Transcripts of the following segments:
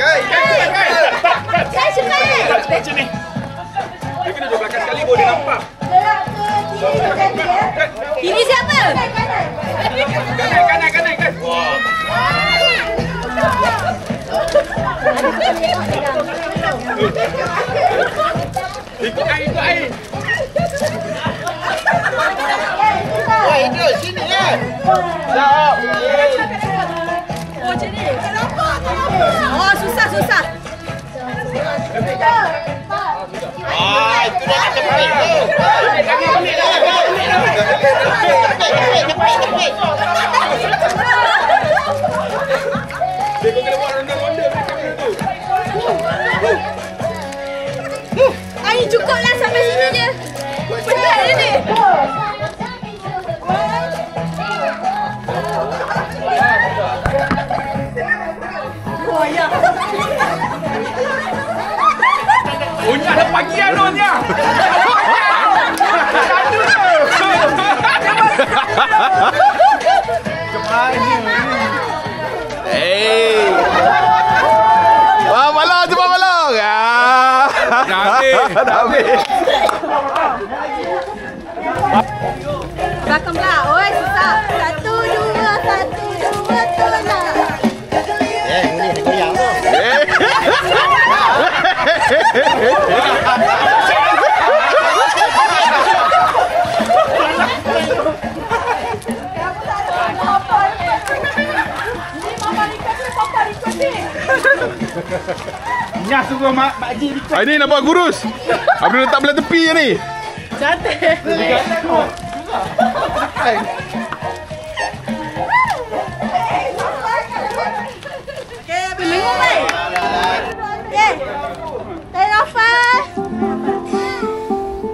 Saya cepat. Macam ni. Dia kena duduk belakang sekali baru dia nampak. Ini siapa? Kanan. Wah. Ikut air. Wah, Idrus, sini kan? Jauh. Oh, macam ni. Oh, susah. Itu dah kepik tu. Kepik. Dia kena buat ronda-ronda mereka tu. Air cukup lah sampai sini je. Benar je ni. Oh, ya. Oh, ni ada pagi Anunya. Balong. Dah habis. Belakang pula. Oi, susah. 1, 2, tolak. Ni goyang tu. Nyah suruh Mak Ji ikut. Ini nampak kurus. Abang letak belah tepi je ni. Cantik. Okey, berlengur baik. Okey. Tarik nafas.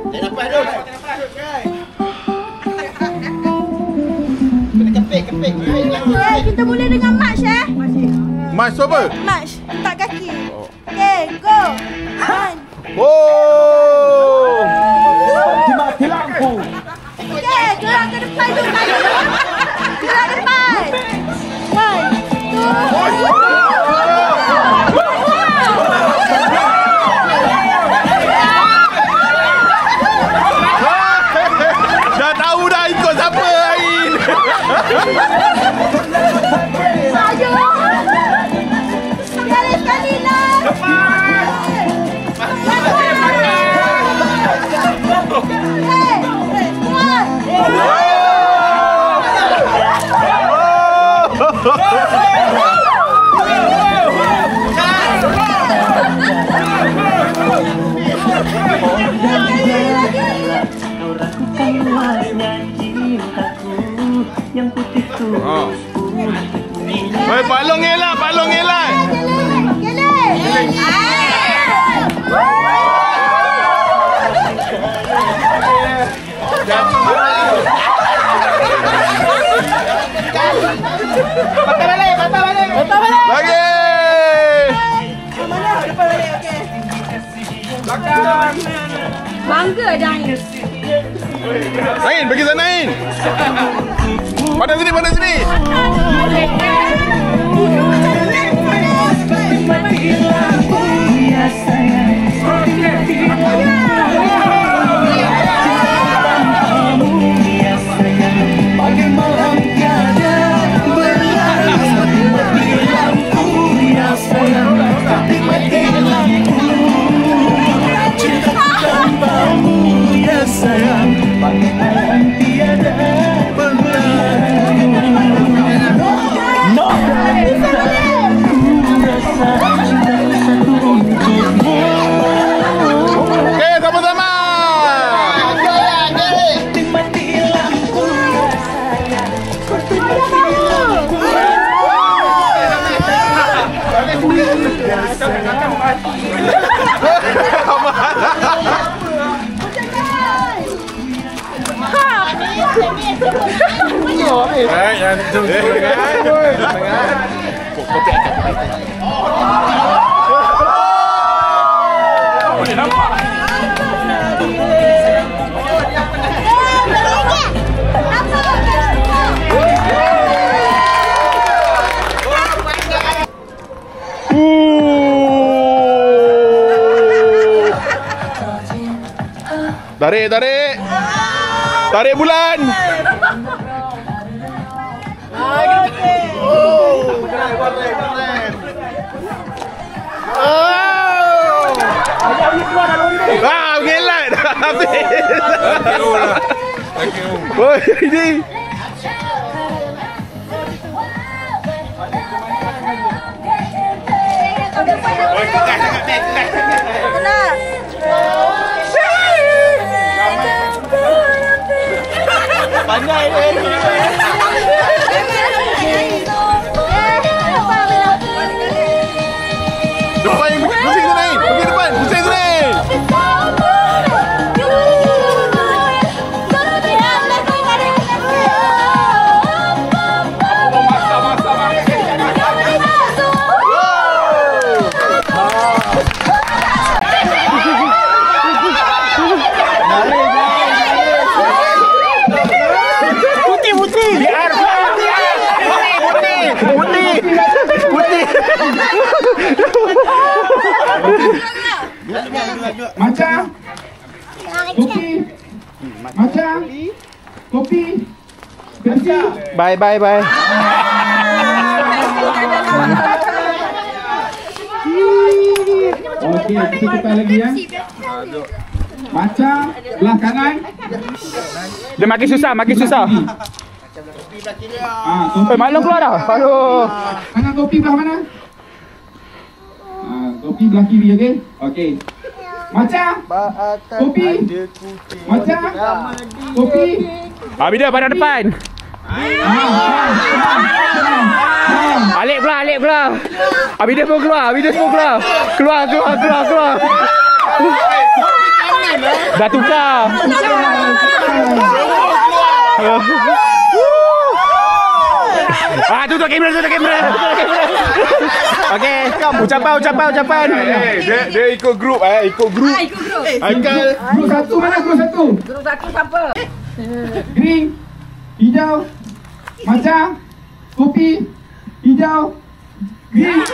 Dia dapat tu. Kepik. Okey, kita mula dengan march Mas tu apa? March. Letak kaki. Okey, go. 1. Oh. Mati lampu. Okey, gerak ke depan tu. Gerak depan. 1, 2, Dah tahu dah ikut siapa Ain. sekali lah. Hei, balong elak. Patah balik. Lagi. Mana? Depan balik, okey. Belakang. Bangga dah ni. Ain, pergi sana Ain. Pada sini. Tarik, tarik. Tarik bulan. Mengelat dah habis. Oi, ini. Pandai dia. Depan pusing tu naik. Pergi depan, pusing tu naik. Macam kopi. Macam kopi. Kopi. Bye bye bye. Okey, kita tukar lagi ya. Macam belah kanan. Dia makin susah, makin susah. Kopi Maklum keluar dah. Aduh. Kanan kopi belah mana? Kopi belah kiri, okey? Okey. Macam kopi. Macam kopi. Habis dia pada depan. Alik pula. Habis dia pun keluar, Keluar. Dah tukar. Tutup kamera. Okey, ucapan. Dia ikut grup Haikal. Grup satu mana grup satu? Grup satu siapa? Green, hijau, macam, kopi, hijau, green.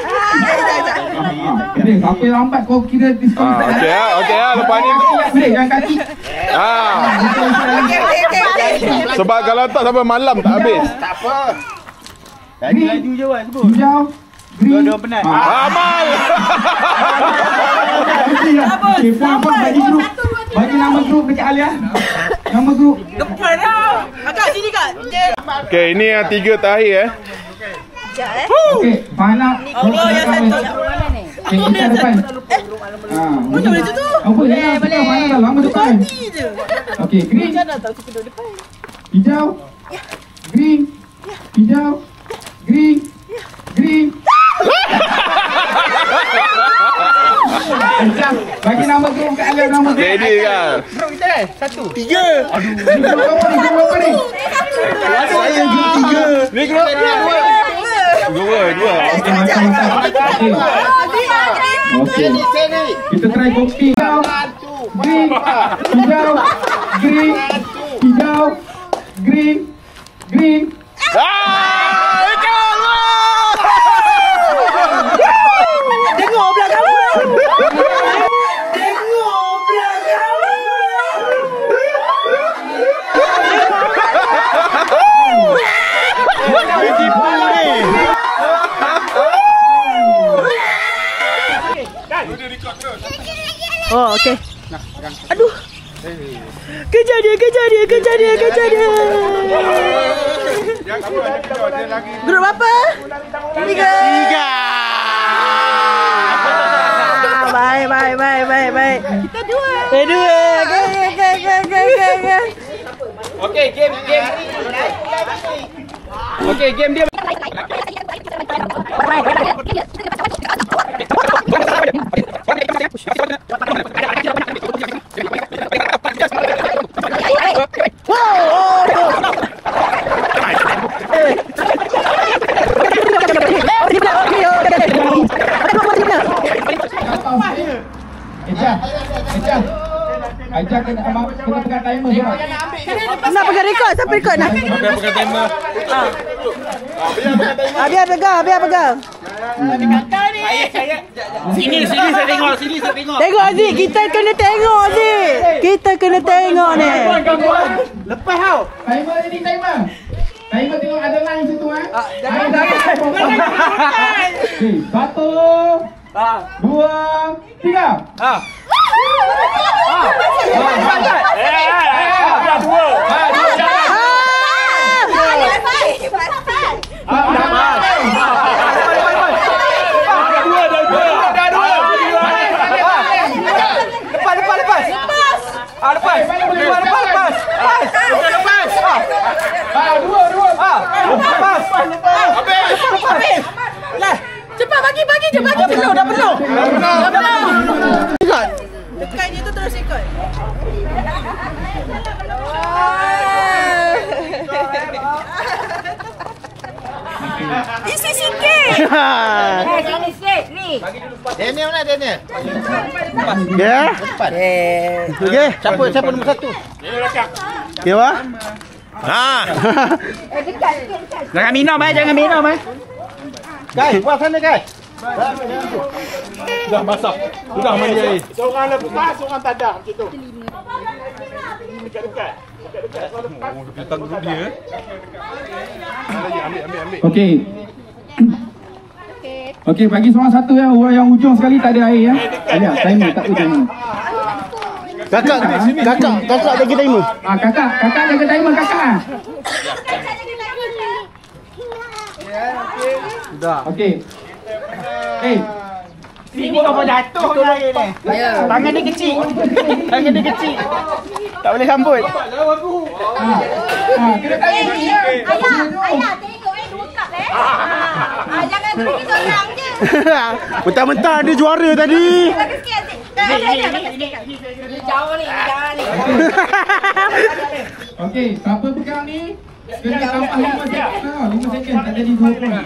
Okey, siapa yang lambat kau kira diskon. Okey lepas ni. Boleh jangan kaki. Sebab kalau tak sampai malam tak habis. Tak apa. Tadi laju je Wan sebut. Hijau, green. Dua penat. Amal. Okey, puan bagi grup. Bagi nama grup dekat Alia. Nama grup. Depan dah. Akak sini kak. Okey, ini yang 3 terakhir Okey, final. Allah yang satu. Okey, kita depan. Macam mana tu? Apa ya? Boleh. Mana dah lama depan. Okey, green. Hijau. Green. Hijau. Green. Bagi nama grup kat Alia, nama grup. Ready kan? Grup kita satu. 3. Grup apa ni? Ni grup 2. Okey, mantap. Okey. Kita try kopi. Green. Hijau. Green. Hijau. Green. Tengok belakang kamu. Oh, okey. Aduh. Kejar dia. Grup apa? 3. Baik. Kita 2. 2. Okey, game. Okey, game dia. Ajak kena pegang timer. Nak pegang rekod, siapa rekod nak? Pegang timer. Biar pegang. Sini saya tengok. Tengok Aziz, kita kena tengok Aziz. Kita kena tengok ni. Lepas tau. Timer ni timer. Timer tengok ada line situ Jangan. Okey, 1 2 3. Cepat bagi je, bagi penuh, dah penuh. Tekan je tu terus ikut. Isi sikit. Sini sikit, ni. Daniel mana Daniel? Ya. Okey, siapa nombor 1? Okey, wah. Dekat. Jangan minum Guys, buat sana guys. Dah masak. Sudah mandi air. Seorang lepas, seorang tak ada macam tu. Dekat. Datang dulu dia. Ambil. Okey. Okey, bagi seorang satu orang yang ujung sekali tak ada air Lihat, timer tak ada timer. Kakak jaga timer. Kakak jaga timer kakak. Sudah. Okey. Sini kau boleh jatuh air ni. Tangan dia kecil. Tak boleh sambut. Kena tanya dulu ya. Ayah, tengok 2 cup jangan pergi seorang je. Mentah-mentah dia juara tadi. Bagi sikit, Aziz. Jauh ni. Okey, siapa pegang ni? Kena tambah 5 second 5 second tak jadi 2 point.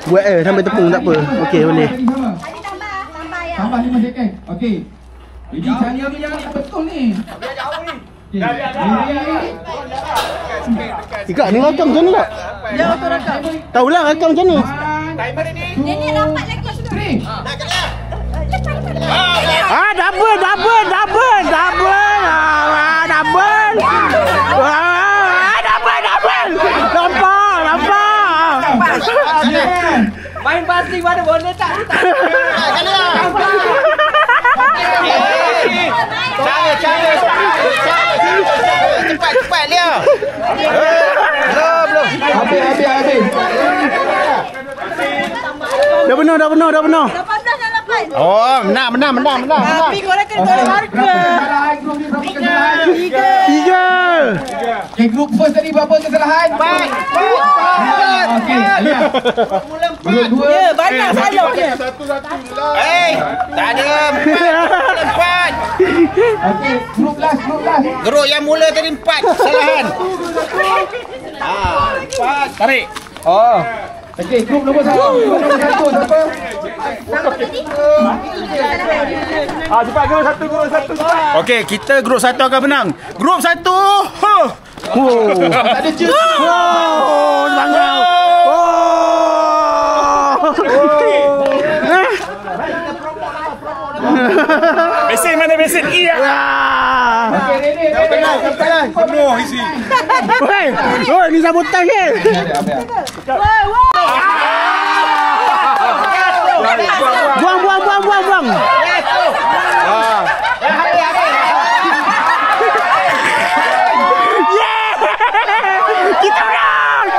Buat sampai tepung tak apa. Okey, boleh. Tambah ya. Tambah 5 second. Okey. Jadi cara ni yang betul ni. Ikak ni rakam macam ni tak? Ya, tu rakam. Tahulah rakam macam ni. Nenek dapat lagi sudah. Double. Nampak. Main basing mana boleh tak? Cepat dia. Belum. Habis. Dah penuh. 18 dah dapat. Oh, menang. Tapi korang kena tolong harga. Tiga. Okay, group first tadi berapa kesalahan? 4. Okey, lihat. Group 2. Ya, banyak salah dia. Tak ada. 4. Okey, group last. Geruk yang mula tadi 4 kesalahan. 4. Tarik. Okey, group nombor 1. Siapa? Cepat grup satu. Okey, kita grup 1 akan menang. Grup 1. Tak ada je. Semangat. Mesin mana mesin? Iya. Okey, Rene. Penuh isi. Oi, ni sambutan ke? Buang. Kita menang.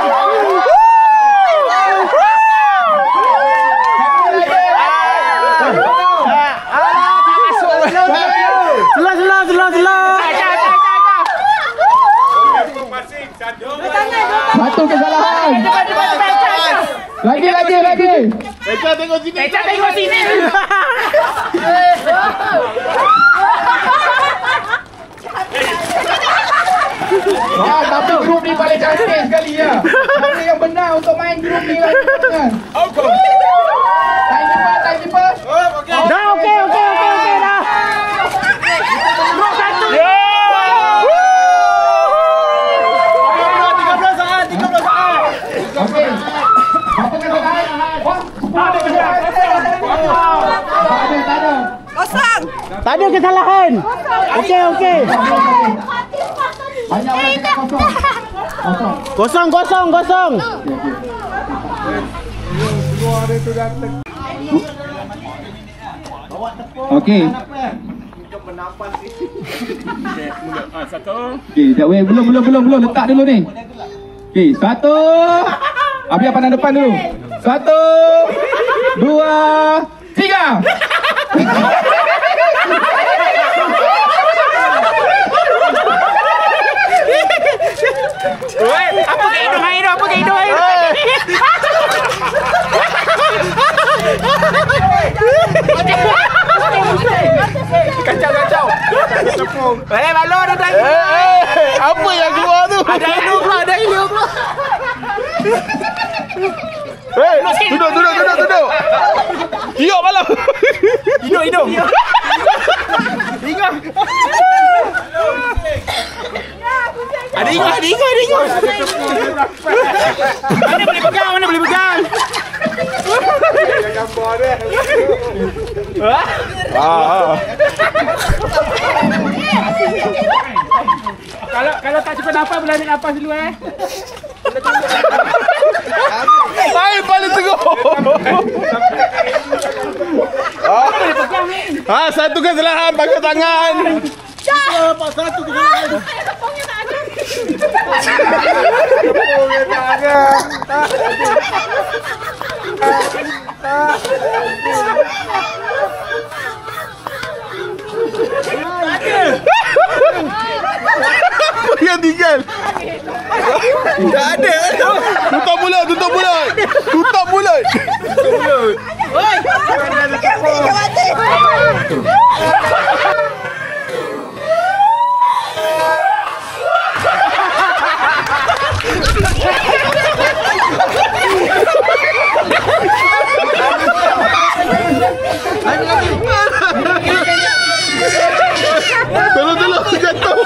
Selah. Satu kesalahan. Lagi. Eca tengok sini. Tapi grup ni paling cantik sekali ya. Mana yang benar untuk main grup ni lagi benar. Time keeper. Dah okey dah. Grup 1 Tak ada kesalahan. Okey. Banyak orang cakap kosong. Kosong. Okey. Okey, sekejap weh. Belum. Letak dulu ni. Okey, 1. Abi pandang depan dulu. 1, 2, 3. Apa ke hidung? Kacau. Malu ada lagi. Apa yang keluar tu? Ada hidung keluar. Duduk. Hidup malam. Hidung. Ada hidung. Mana boleh pegang? Gambar dia. Kalau tak cukup nafas, boleh ambil nafas dulu Air paling teruk. Boleh pegang ni. Satu kesalahan pakai tangan. Satu kesalahan. Tepungnya tak ada. Apa yang tinggal? Tak ada. Tutup mulut. Oi, kau mati. Tolong jatuh.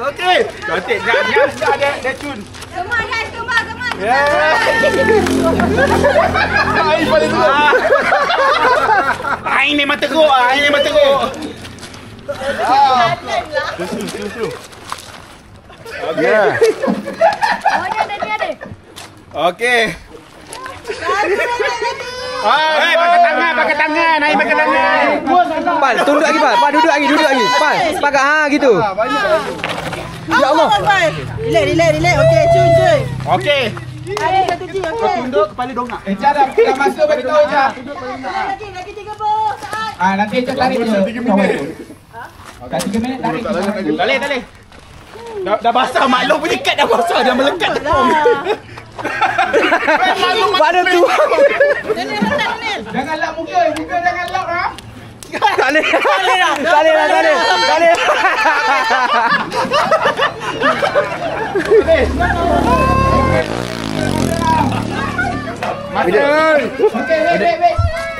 Okey. Cantik. Dah cun. Gemar guys, gemar. Air paling teruk. Air memang teruk. Susu. Okey. Oh, ni ada. Okey. Pakai tangan. Air pakai tangan. Pal, tunduk lagi, Pal. Pal, duduk lagi. Pal, pakai gitu. Ya Allah. Relax. Okey, cun. Okey. Ada satu G, okey. Tunduk kepala dongak. Encah dah masuk bagi tahu Encah. Lagi 30 saat. Nanti Encah tarik je. 3 minit. Dah 3 minit tarik. Tak boleh. Dah basah, maklum punya kad dah basah, dah melekat tepung. Pada tu. Jangan lap muka jangan lap ah. Tak boleh.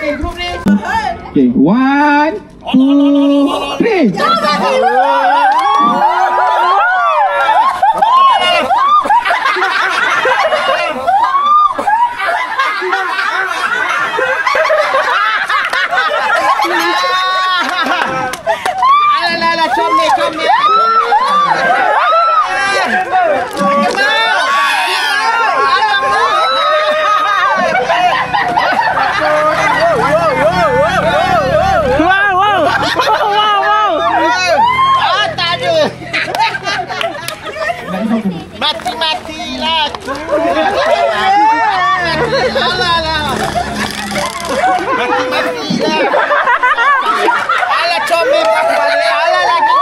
Okey, group ni. Okey, 1, 2, 3. Comel. Mati-matilah aku. Mati-matilah. Alah comel balik. Alah lagi.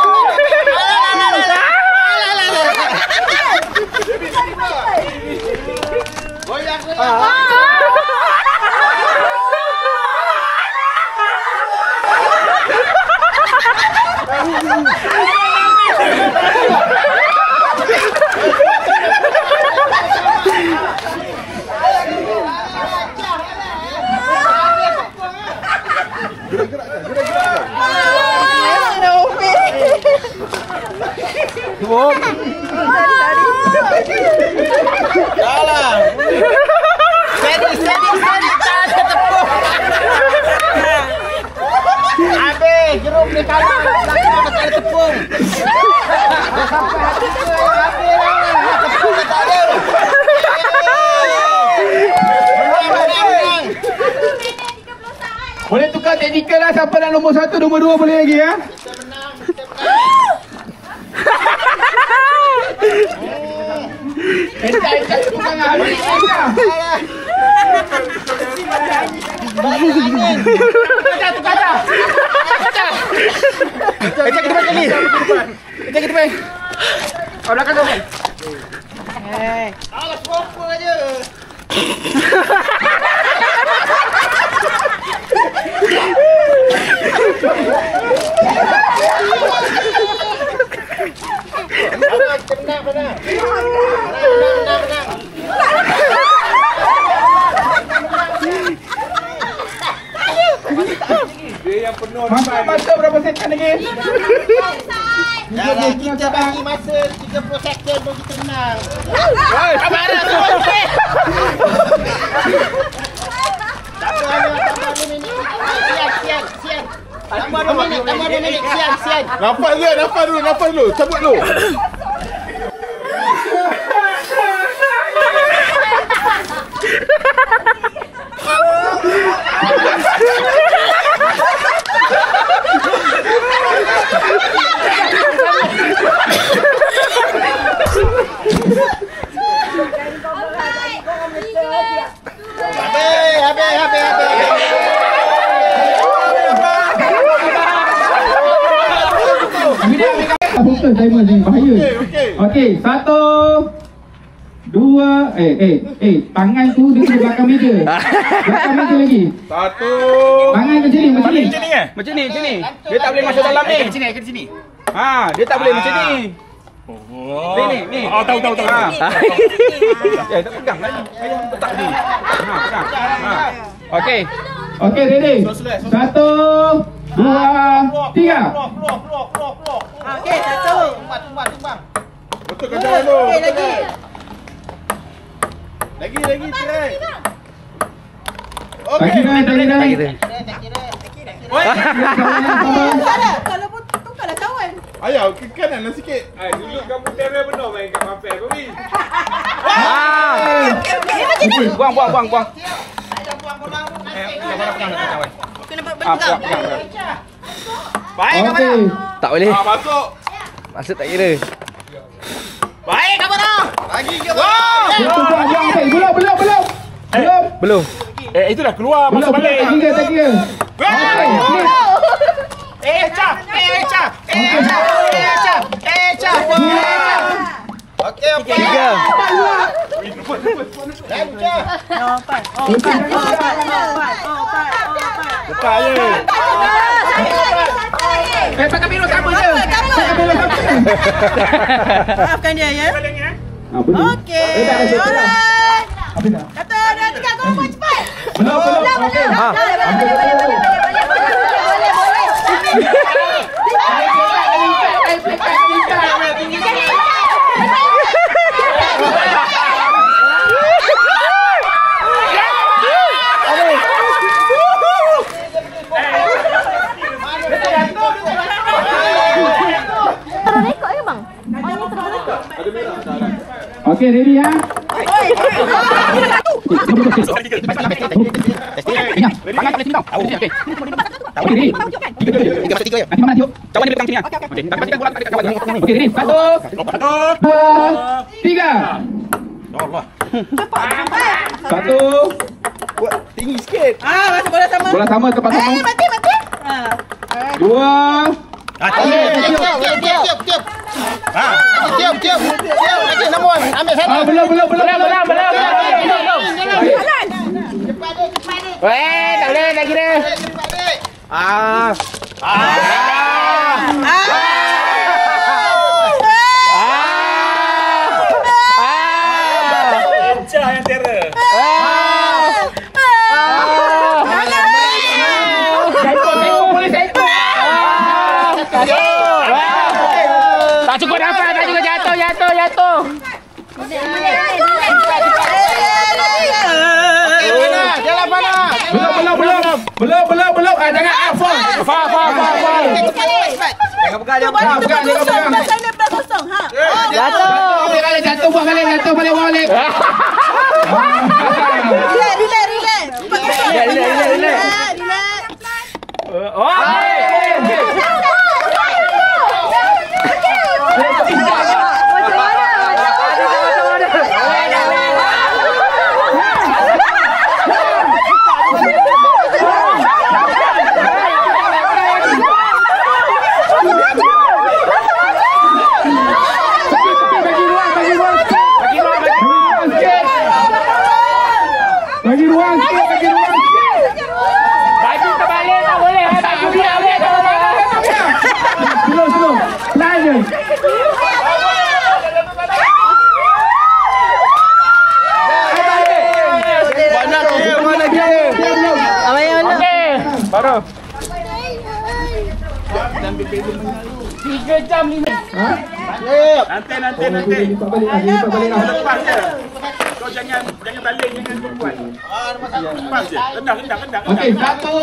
Steady. Tak ada tepung. jeruk dia kalah. Laki dia tak ada tepung. Dah sampai hati ke habis lah. Tepung dah tak ada. Menang. Boleh tukar teknikal lah. Siapa nak nombor 1, nombor 2 boleh lagi ya. Kita menang. Encah tukar dengan habis. Tukar dah. Encah ke depan kali. Encah ke depan. Kau belakang kau. Alah, proper aja. Menang. Dia yang penuh. Masa berapa second lagi? Jangan kita bagi masa 30 second baru kita menang. Abang ada semua. Tambah 2 minit. Sian. Tambah 2 minit. Sian. Nafas dulu. Cabut dulu. Habis. Fokus timer ni bahaya. Okey, 1 2 tangan tu dia di belakang meja. Belakang meja lagi. 1. Tangan ke sini, macam ni. Macam ni. Dia tak boleh masuk dalam ni. Ke sini. Ha, dia tak boleh macam ni. Ni. Oh, tahu. Tak pegang lagi. Letak ni. Pegang. Okey. Okey, ready. 1 2 3. Keluar. Okey, 1. Tumbang. Betul kan jalan tu. Okey, lagi. Lagi cerai. Lagi dah. Kalau pun tukarlah kawan. Ayah, ke kanan lah sikit. Dulu kamu tembel benar main kat Mampir kau ni. Buang. Kena pegang. Baik kamu dah. Tak boleh. Masuk. Masuk tak kira. Baik kamu dah. Lagi ke? Belum. Itu dah keluar masuk balik. Tak kira. Cah. Okey. 3. Buka je. Pakai biru sama je. Maafkan dia ya. Okey. Habis dah. Kata dah 3 kau cepat. Belum. Okey. Okey, ready ya? Okey, ready? 1 2 3. Allah. 1 Tinggi sikit. Masuk bola sama. bola sama tempat sama. Mati. 2 Tiup. Lagi nombor. Ambil sana. belum. Weh, tak boleh nak kira. Encah yang terror. Tak cukup dapat, tak cukup jatuh. Jalan mana? Belum. Jangan fall. Jangan pegang dia. Balik tempat kosong. Belah sana belah kosong. Ha. Jatuh. Jatuh buat balik. Jatuh balik buat balik. Relax. Tempat kosong. Relax. Bagi ruang sikit. Baju terbalik tak boleh. Baju terbalik tak boleh. Slow. Pelan je. Mana dia? Okey. Baru. 3 jam 5. Nanti. Lipat balik lah. Lepas je. Kau jangan balik, jangan perempuan. Lepas je. Rendah. Okey, satu.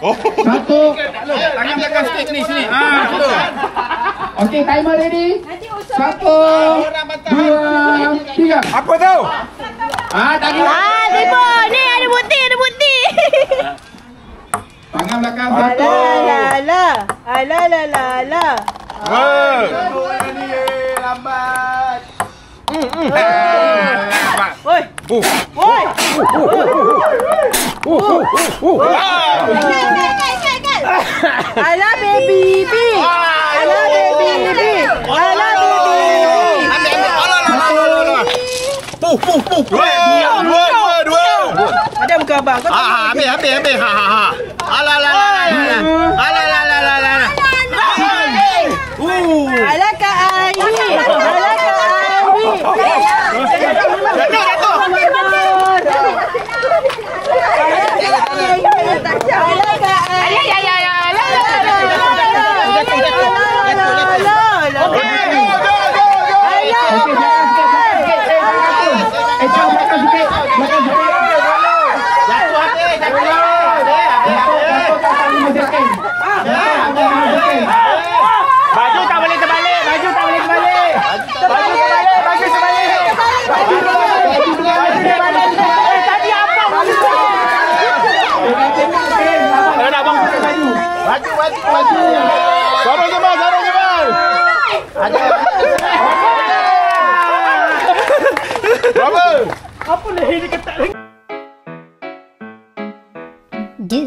Oh. Satu. Tangan belakang stick ni, sini. Okey, timer ready. 1, 2, 3. Apa tu? Tak kira. Tiba. Ni ada bukti. Tangan belakang satu. Alah. Lambat. Oi. Alah baby. Dua. Ada muka abang. Ambil. Alah. Alah Kak Aini. Baju tak boleh terbalik. Tadi apa maksud kau? Kalau nak bang pakai baju. Baju. Sarung Jamal. Berapa? Apa leher dia ketat lagi? Do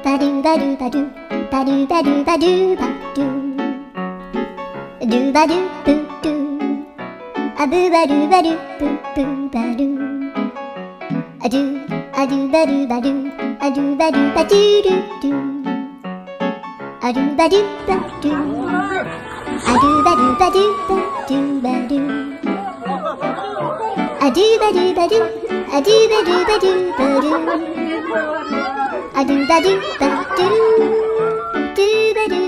ba do ba do ba do ba do ba do ba do ba do do ba do boo do a boo ba do ba do boo boo ba do a do ba do ba do a do ba do ba do do do a do ba do ba do a do ba do ba do ba do ba do a do ba do ba do a do ba do ba do ba do. I do ba do ba do ba do